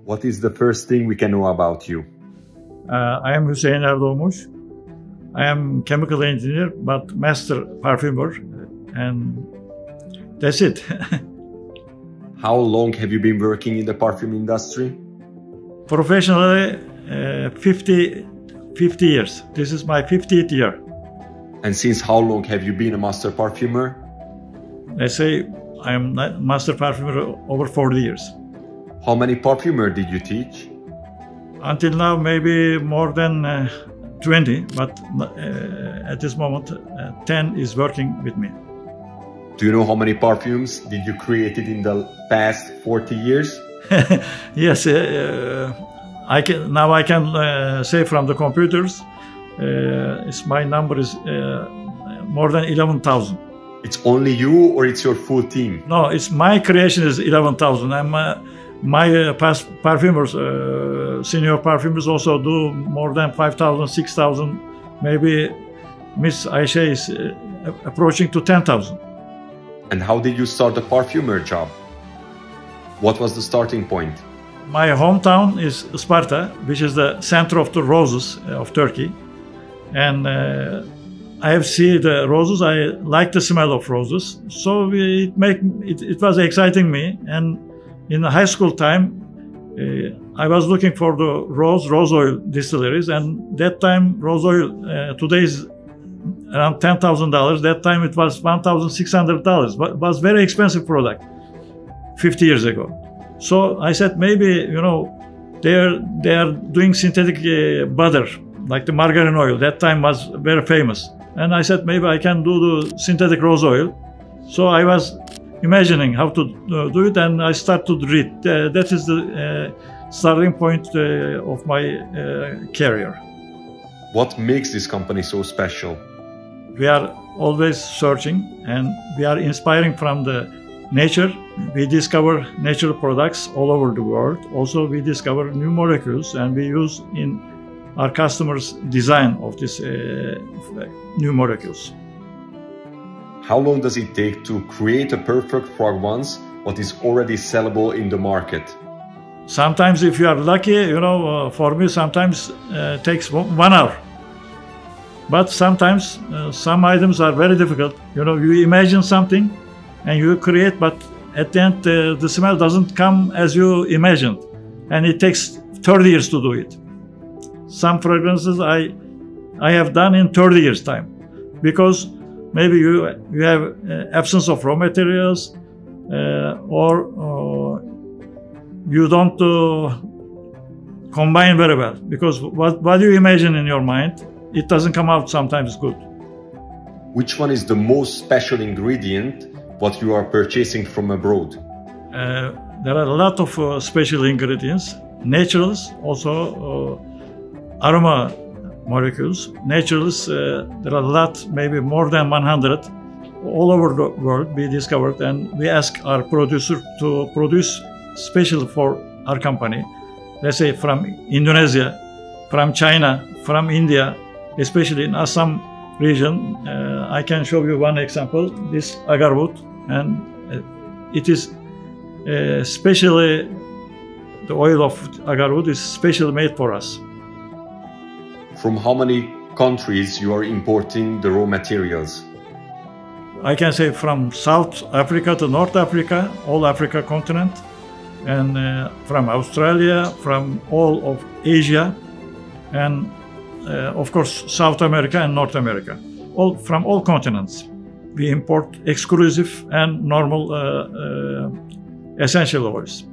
What is the first thing we can know about you? I am Hüseyin Erdoğmuş. I am chemical engineer, but master parfümör, and that's it. How long have you been working in the perfume industry? Professionally, 50 years. This is my 50th year. And since how long have you been a master parfümör? Let's say I am master parfümör over 40 years. How many parfümeurs did you teach? Until now, maybe more than 20, but at this moment, 10 is working with me. Do you know how many perfumes did you create in the past 40 years? Yes, I can say from the computers. My number is more than 11,000. It's only you, or it's your full team? No, it's my creation is 11,000. My past perfumers, senior perfumers also do more than 5,000, 6,000. Maybe Miss Aisha is approaching to 10,000. And how did you start the parfümeur job? What was the starting point? My hometown is Sparta, which is the center of the roses of Turkey. And I have seen the roses. I like the smell of roses. So it was exciting me. And in the high school time, I was looking for the rose oil distilleries. And that time, rose oil today is around $10,000. That time it was $1,600. But it was very expensive product 50 years ago. So I said, maybe, they are doing synthetic butter, like the margarine oil. That time was very famous. And I said, maybe I can do the synthetic rose oil. So I was imagining how to do it, and I started to read. That is the starting point of my career. What makes this company so special? We are always searching, and we are inspiring from the nature. We discover natural products all over the world. Also, we discover new molecules, and we use in our customers' design of these new molecules. How long does it take to create a perfect fragrance what is already sellable in the market? Sometimes, if you are lucky, for me, sometimes takes 1 hour. But sometimes some items are very difficult. You imagine something and you create, but at the end the smell doesn't come as you imagined, and it takes 30 years to do it. Some fragrances I have done in 30 years time, because maybe you have absence of raw materials, or you don't combine very well, because what you imagine in your mind, it doesn't come out sometimes good. Which one is the most special ingredient what you are purchasing from abroad? There are a lot of special ingredients, naturals, also aroma molecules. Naturals, there are a lot, maybe more than 100, all over the world we discovered, and we ask our producer to produce special for our company. Let's say from Indonesia, from China, from India, especially in Assam region. I can show you one example, this agarwood, and it is specially, the oil of agarwood is specially made for us. From how many countries you are importing the raw materials? I can say from South Africa to North Africa, all Africa continent, and from Australia, from all of Asia, and of course South America and North America, from all continents. We import exclusive and normal essential oils.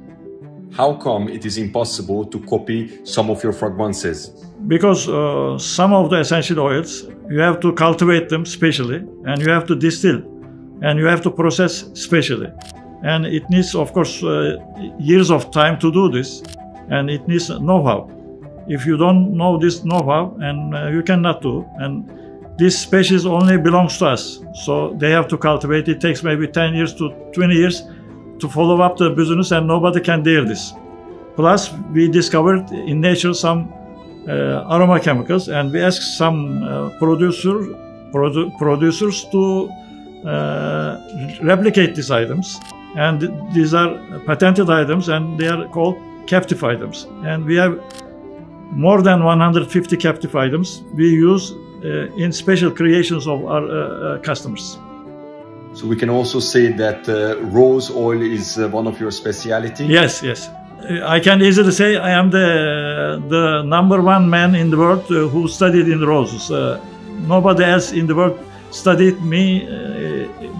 How come it is impossible to copy some of your fragrances? Because some of the essential oils, you have to cultivate them specially, and you have to distill, and you have to process specially. And it needs, of course, years of time to do this, and it needs know-how. If you don't know this know-how, and you cannot do, and this species only belongs to us, so they have to cultivate. It takes maybe 10 years to 20 years to follow up the business, and nobody can dare this. Plus, we discovered in nature some aroma chemicals, and we asked some producers to replicate these items. And these are patented items, and they are called captive items, and we have more than 150 captive items we use in special creations of our customers. So we can also say that rose oil is one of your specialty? Yes, yes. I can easily say I am the number one man in the world who studied in roses. Nobody else in the world studied me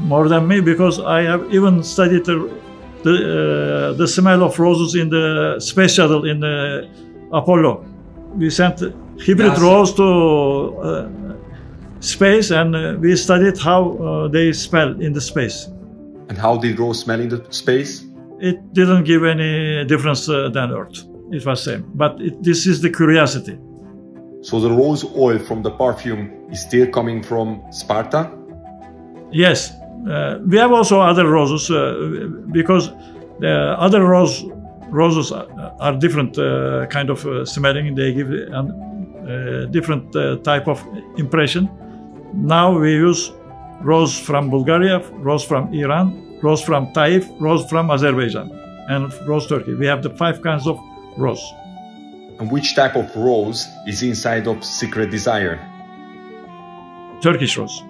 more than me, because I have even studied the smell of roses in the space shuttle in the Apollo. We sent hybrid rose to space, and we studied how they smell in the space. And how did rose smell in the space? It didn't give any difference than Earth. It was same. But this is the curiosity. So the rose oil from the perfume is still coming from Sparta? Yes. We have also other roses because the other roses are different kind of smelling. They give different type of impression. Now we use rose from Bulgaria, rose from Iran, rose from Taif, rose from Azerbaijan, and rose Turkey. We have the 5 kinds of rose. And which type of rose is inside of Secret Desire? Turkish rose.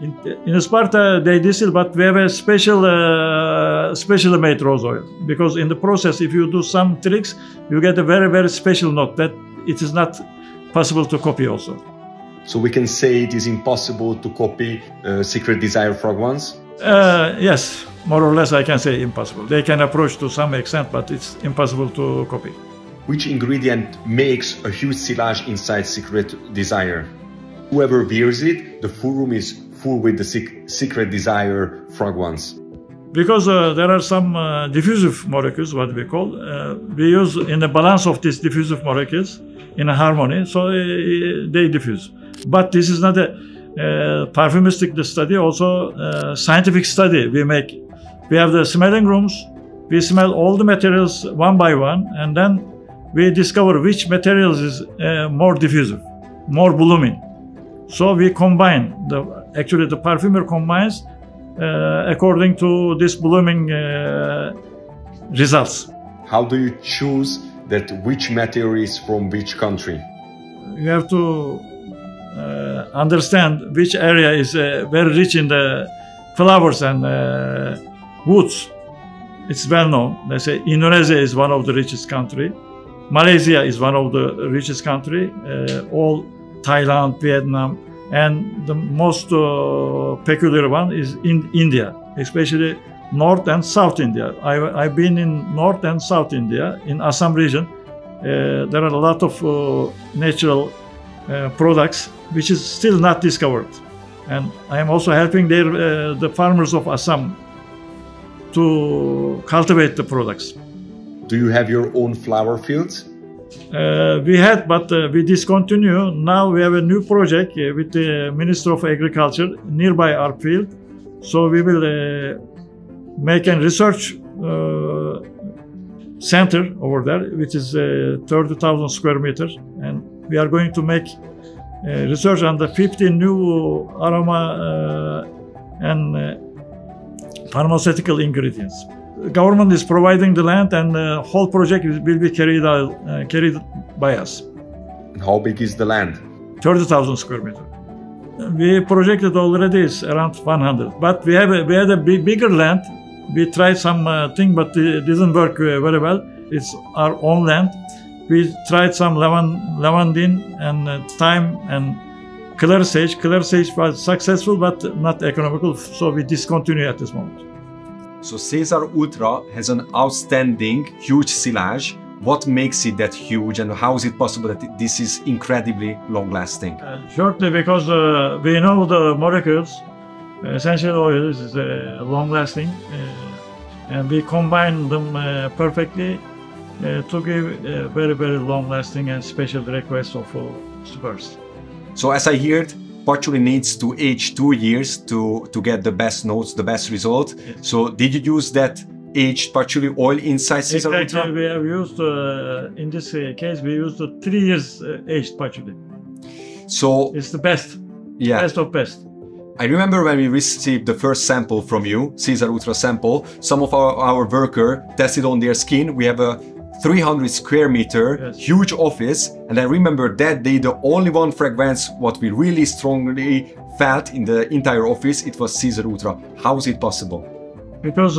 In Sparta they distill, but we have a specially made rose oil, because in the process, if you do some tricks, you get a very, very special note that it is not possible to copy also. So we can say it is impossible to copy Secret Desire fragrance? Yes, more or less I can say impossible. They can approach to some extent, but it's impossible to copy. Which ingredient makes a huge sillage inside Secret Desire? Whoever wears it, the full room is full with the Secret Desire fragrance. Because there are some diffusive molecules, what we call, we use in the balance of these diffusive molecules in a harmony, so they diffuse. But this is not a parfumistic study, also scientific study we make. We have the smelling rooms, we smell all the materials one by one, and then we discover which materials is more diffusive, more blooming. So we combine, actually the parfümör combines according to this blooming results. How do you choose that which material is from which country? You have to understand which area is very rich in the flowers and woods. It's well known. They say Indonesia is one of the richest country. Malaysia is one of the richest country. All Thailand, Vietnam, and the most peculiar one is in India, especially North and South India. I've been in North and South India, in Assam region. There are a lot of natural products which is still not discovered, and I am also helping the farmers of Assam to cultivate the products. Do you have your own flower fields? We had, but we discontinue. Now we have a new project with the Minister of Agriculture nearby our field. So we will make a research center over there, which is 30,000 square meters, and we are going to make research on the 50 new aroma and pharmaceutical ingredients. The government is providing the land, and the whole project will be carried by us. And how big is the land? 30,000 square meters. We projected already is around 100, but we had a bigger land. We tried some thing, but it didn't work very well. It's our own land. We tried some lavandin and thyme and clear sage. Clear sage was successful, but not economical, so we discontinue at this moment. So César Ultra has an outstanding, huge sillage. What makes it that huge, and how is it possible that this is incredibly long-lasting? Shortly, because we know the molecules, essential oils is long-lasting, and we combine them perfectly to give very, very long-lasting and special request of Superz. So as I heard, patchouli needs to age 2 years to get the best notes, the best result. Yes. So did you use that aged patchouli oil inside César Ultra? Exactly, we have used, in this case, we used 3 years aged patchouli. So it's the best, yeah, best of best. I remember when we received the first sample from you, César Ultra sample, some of our worker tested on their skin. We have a 300 square meter, Yes. huge office. And I remember that day, the only one fragrance what we really strongly felt in the entire office, it was Caesar Ultra. How is it possible? Because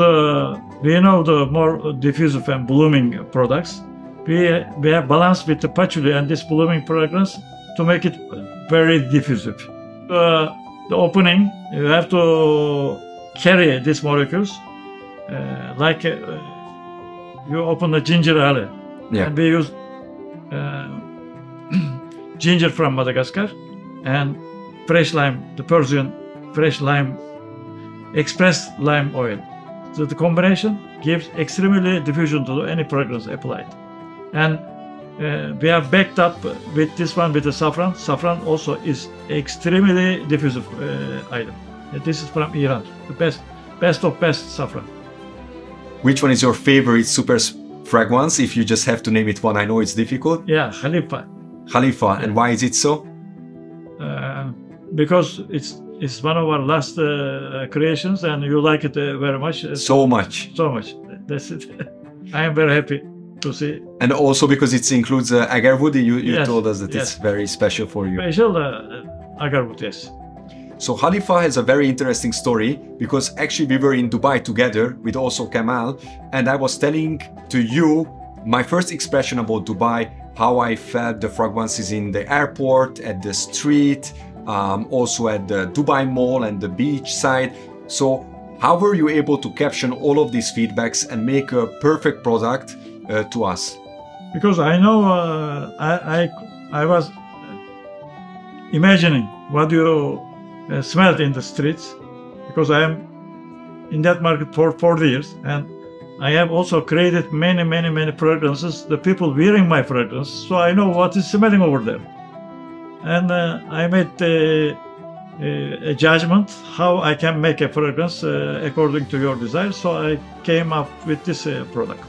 we know the more diffusive and blooming products, we have balanced with the patchouli and this blooming fragrance to make it very diffusive. The opening, you have to carry these molecules like you open a ginger ale. Yeah. And we use ginger from Madagascar and fresh lime, the Persian fresh lime, expressed lime oil. So the combination gives extremely diffusion to any fragrance applied. And we are backed up with this one with the saffron. Saffron also is extremely diffusive item. This is from Iran, the best of best saffron. Which one is your favorite Superz fragrance? If you just have to name it one, I know it's difficult. Yeah, Khalifa. Khalifa, and why is it so? Because it's one of our last creations, and you like it very much. So much. So much. That's it. I am very happy to see. And also because it includes agarwood, you Yes, told us that yes. it's very special for you. Special agarwood, yes. So Khalifa has a very interesting story because actually we were in Dubai together with also Kamal, and I was telling to you my first expression about Dubai, how I felt the fragrances in the airport, at the street, also at the Dubai Mall and the beach side. So how were you able to capture all of these feedbacks and make a perfect product to us? Because I know I was imagining what you smelled in the streets, because I am in that market for 40 years, and I have also created many fragrances, the people wearing my fragrance, so I know what is smelling over there. And I made a judgment how I can make a fragrance according to your desire, so I came up with this product.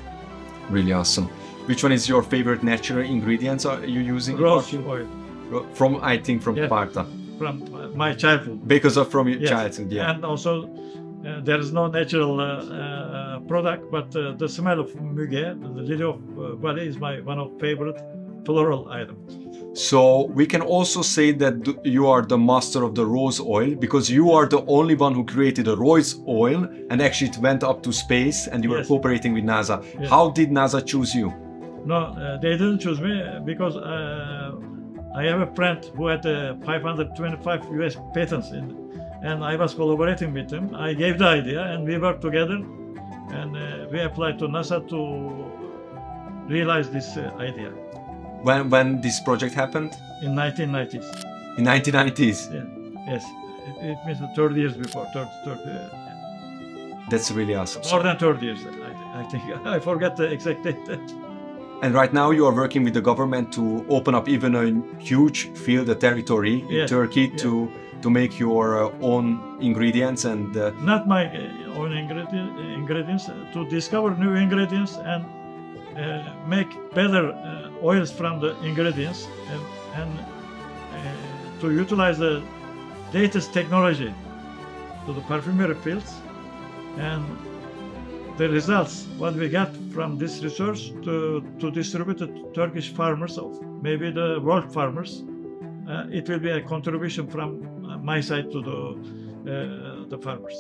Really awesome. Which one is your favorite natural ingredients are you using? Rose oil. From, I think, from Yeah. Sparta. From my childhood. Because of from your Yes. childhood, yeah. And also there is no natural product, but the smell of muguet, the lily of valley, is my one of favorite floral items. So we can also say that you are the master of the rose oil, because you are the only one who created a rose oil, and actually it went up to space, and you were Yes. cooperating with NASA. Yes. How did NASA choose you? No, they didn't choose me because I have a friend who had 525 US patents and I was collaborating with him. I gave the idea and we worked together, and we applied to NASA to realize this idea. When this project happened? In 1990s. In 1990s? Yeah. Yes, it means the 30 years before, 30 That's really awesome. more than 30 years, I think. I forget the exact date. And right now you are working with the government to open up even a huge field, a territory in Yes, Turkey yes. to make your own ingredients and Not my own ingredients, to discover new ingredients and make better oils from the ingredients, and to utilize the latest technology to the perfumery fields, and the results what we got from this research to distribute to Turkish farmers, or maybe the world farmers. It will be a contribution from my side to the farmers.